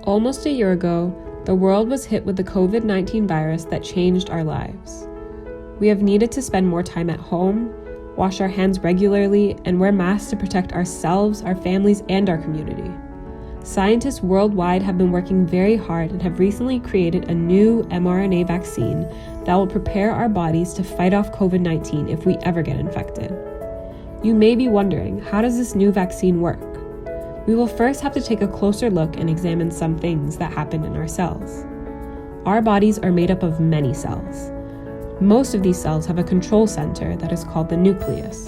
Almost a year ago, the world was hit with the COVID-19 virus that changed our lives. We have needed to spend more time at home, wash our hands regularly, and wear masks to protect ourselves, our families, and our community. Scientists worldwide have been working very hard and have recently created a new mRNA vaccine that will prepare our bodies to fight off COVID-19 if we ever get infected. You may be wondering, how does this new vaccine work? We will first have to take a closer look and examine some things that happen in our cells. Our bodies are made up of many cells. Most of these cells have a control center that is called the nucleus.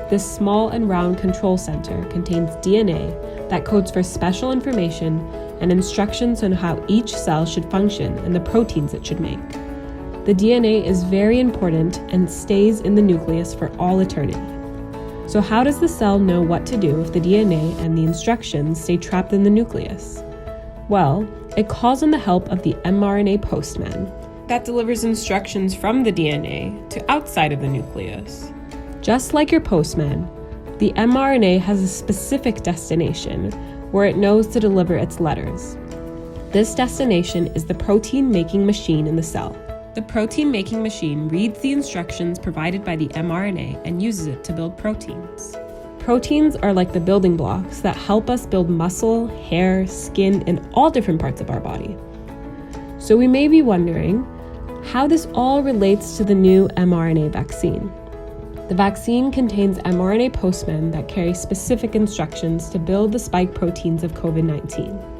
This small and round control center contains DNA that codes for special information and instructions on how each cell should function and the proteins it should make. The DNA is very important and stays in the nucleus for all eternity. So how does the cell know what to do if the DNA and the instructions stay trapped in the nucleus? Well, it calls on the help of the mRNA postman that delivers instructions from the DNA to outside of the nucleus. Just like your postman, the mRNA has a specific destination where it knows to deliver its letters. This destination is the protein-making machine in the cell. The protein-making machine reads the instructions provided by the mRNA and uses it to build proteins. Proteins are like the building blocks that help us build muscle, hair, skin, and all different parts of our body. So we may be wondering how this all relates to the new mRNA vaccine. The vaccine contains mRNA postmen that carry specific instructions to build the spike proteins of COVID-19.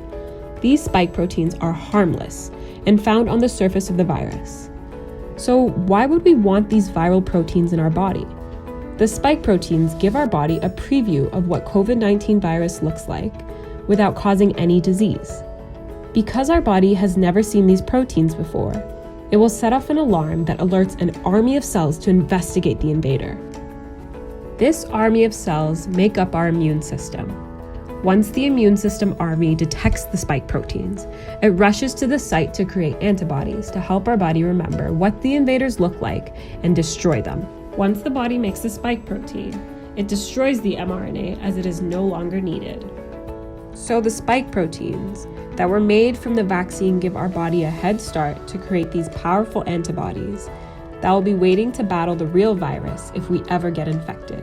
These spike proteins are harmless and found on the surface of the virus. So why would we want these viral proteins in our body? The spike proteins give our body a preview of what COVID-19 virus looks like without causing any disease. Because our body has never seen these proteins before, it will set off an alarm that alerts an army of cells to investigate the invader. This army of cells make up our immune system. Once the immune system army detects the spike proteins, it rushes to the site to create antibodies to help our body remember what the invaders look like and destroy them. Once the body makes the spike protein, it destroys the mRNA as it is no longer needed. So the spike proteins that were made from the vaccine give our body a head start to create these powerful antibodies that will be waiting to battle the real virus if we ever get infected.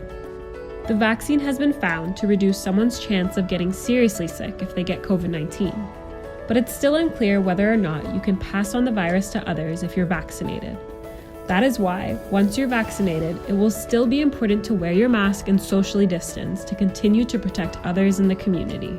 The vaccine has been found to reduce someone's chance of getting seriously sick if they get COVID-19, but it's still unclear whether or not you can pass on the virus to others if you're vaccinated. That is why, once you're vaccinated, it will still be important to wear your mask and socially distance to continue to protect others in the community.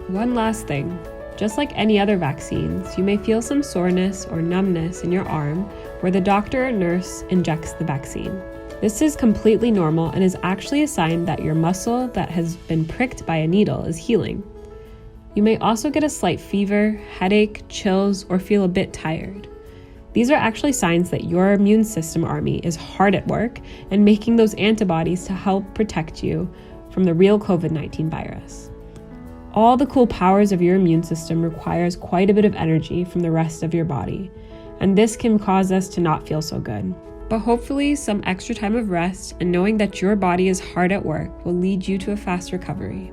One last thing. Just like any other vaccines, you may feel some soreness or numbness in your arm where the doctor or nurse injects the vaccine. This is completely normal and is actually a sign that your muscle that has been pricked by a needle is healing. You may also get a slight fever, headache, chills, or feel a bit tired. These are actually signs that your immune system army is hard at work and making those antibodies to help protect you from the real COVID-19 virus. All the cool powers of your immune system requires quite a bit of energy from the rest of your body, and this can cause us to not feel so good. But hopefully some extra time of rest and knowing that your body is hard at work will lead you to a fast recovery.